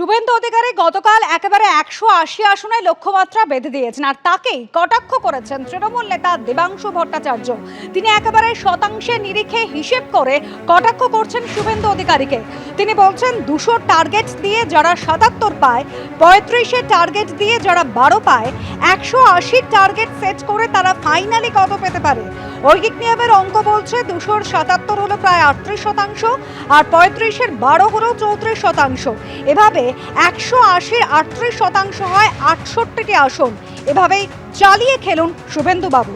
শুভেন্দু অধিকারী গতকাল একেবারে 180 আসনে লক্ষ্যমাত্রা বেঁধে দিয়েছেন, আর তাকেই কটাক্ষ করেছেন তৃণমূল নেতা দেবাংশু ভট্টাচার্য। তিনি একেবারে শতাংশের নিরিখে হিসেব করে কটাক্ষ করছেন শুভেন্দু অধিকারীকে। তিনি বলছেন 200 টার্গেট দিয়ে যারা 77 পায়, 35-এর টার্গেট দিয়ে যারা 12 পায়, 180 টার্গেট সেট করে তারা ফাইনালি কত পেতে পারে। ঐকিক নিয়মের অঙ্ক বলছে 200-র 77 হলো প্রায় 38%, আর 35-এর 12 হলো 34%। এভাবে 180-র 38% হয় 68টি আসন। এভাবেই চালিয়ে খেলুন শুভেন্দু বাবু।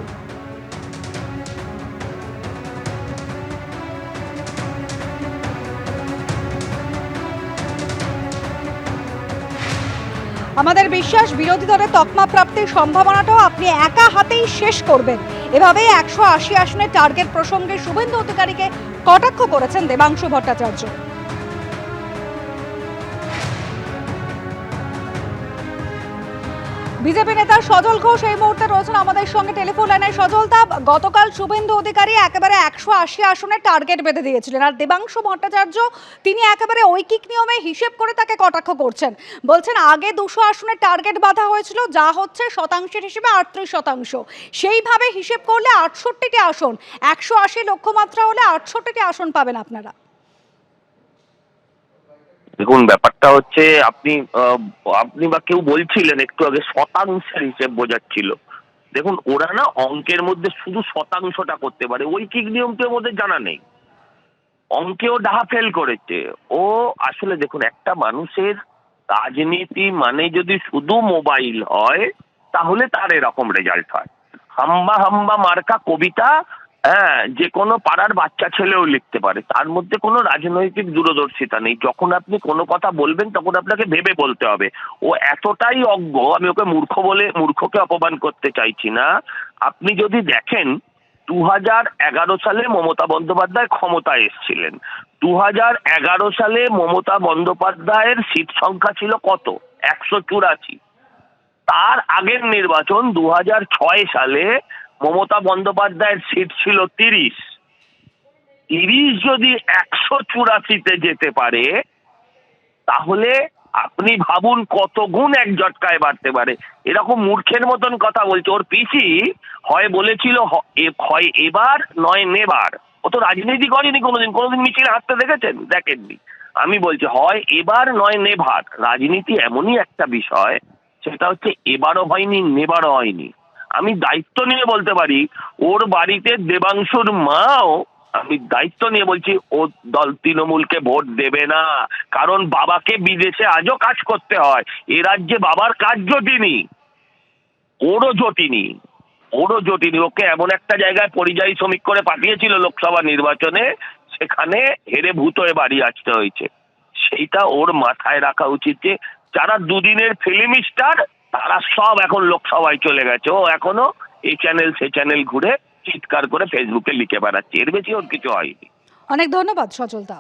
আমাদের বিশ্বাস বিরোধী দলের তকমা প্রাপ্তির সম্ভাবনাটাও আপনি একা হাতেই শেষ করবেন। এভাবেই 180 আসনের টার্গেট প্রসঙ্গে শুভেন্দু অধিকারীকে কটাক্ষ করেছেন দেবাংশু ভট্টাচার্য। বিজেপি নেতা সজল ঘোষ এই মুহূর্তে রয়েছেন আমাদের সঙ্গে টেলিফোন লাইনে। সজলদা, গতকাল শুভেন্দু অধিকারী একেবারে 180 আসনের টার্গেট বেঁধে দিয়েছিলেন, আর দেবাংশু ভট্টাচার্য তিনি একেবারে ঐকিক নিয়মে হিসেব করে তাকে কটাক্ষ করছেন। বলছেন আগে 200 আসনের টার্গেট বাঁধা হয়েছিল, যা হচ্ছে শতাংশের হিসেবে 38%। সেইভাবে হিসেব করলে 68টি আসন, 180 লক্ষ্যমাত্রা হলে 68টি আসন পাবেন আপনারা। দেখুন, ব্যাপারটা হচ্ছে আপনি বা কেউ বলছিলেন একটু আগে শতাংশের হিসেব বোঝাচ্ছিল। দেখুন, ওরা না অঙ্কের মধ্যে শুধু শতাংশটা করতে পারে, ঐকিক নিয়মটির মধ্যে জানা নেই। অঙ্কেও ডাহা ফেল করেছে ও। আসলে দেখুন, একটা মানুষের রাজনীতি মানে যদি শুধু মোবাইল হয় তাহলে তার এরকম রেজাল্ট হয়। হাম্বা হাম্বা মার্কা কবিতা যে কোনো পাড়ার বাচ্চা ছেলেও লিখতে পারে, তার মধ্যে কোনো রাজনৈতিক দূরদর্শিতা নেই। যখন আপনি কোনো কথা বলবেন তখন আপনাকে ভেবে বলতে হবে। ও এতটাই অজ্ঞ, আমি ওকে মূর্খ বলে মূর্খকে অপমান করতে চাইছি না। আপনি যদি দেখেন 2011 সালে মমতা বন্দ্যোপাধ্যায় ক্ষমতায় এসেছিলেন। 2011 সালে মমতা বন্দ্যোপাধ্যায়ের সিট সংখ্যা ছিল কত? 184। তার আগের নির্বাচন 2006 সালে মমতা বন্দ্যোপাধ্যায়ের সিট ছিল 30। 30 যদি 184-তে যেতে পারে তাহলে আপনি ভাবুন কত গুণ এক ঝটকায় বাড়তে পারে। এরকম মূর্খের মতন কথা বলছে। ওর পিসি হয় বলেছিল হয় এবার নয় নেবার। ও তো রাজনীতি করেনি কোনোদিন মিছিল হাঁটতে দেখেছেন? দেখেননি। আমি বলছি হয় এবার নয় নেবার। রাজনীতি এমনই একটা বিষয়, সেটা হচ্ছে এবারও হয়নি, নেবারও হয়নি। আমি দায়িত্ব নিয়ে বলতে পারি, ওর বাড়িতে দেবাংশুর মাও, আমি দায়িত্ব নিয়ে বলছি, ও দল তৃণমূলকে ভোট দেবে না। কারণ বাবাকে বিদেশে আজও কাজ করতে হয়। এ রাজ্যে বাবার কাজ জটিনি, ওরও জটিনি। ওকে এমন একটা জায়গায় পরিযায়ী শ্রমিক করে পাঠিয়েছিল লোকসভা নির্বাচনে, সেখানে হেরে ভূত হয়ে বাড়ি আসতে হয়েছে। সেইটা ওর মাথায় রাখা উচিত যে যারা দুদিনের ফিল্ম স্টার তারা সব এখন লোকসভায় চলে গেছে। ও এখনো এই চ্যানেল সে চ্যানেল ঘুরে চিৎকার করে ফেসবুকে লিখে বেড়াচ্ছে। এর বেশি ওর কিছু হয়নি। অনেক ধন্যবাদ সজলদা।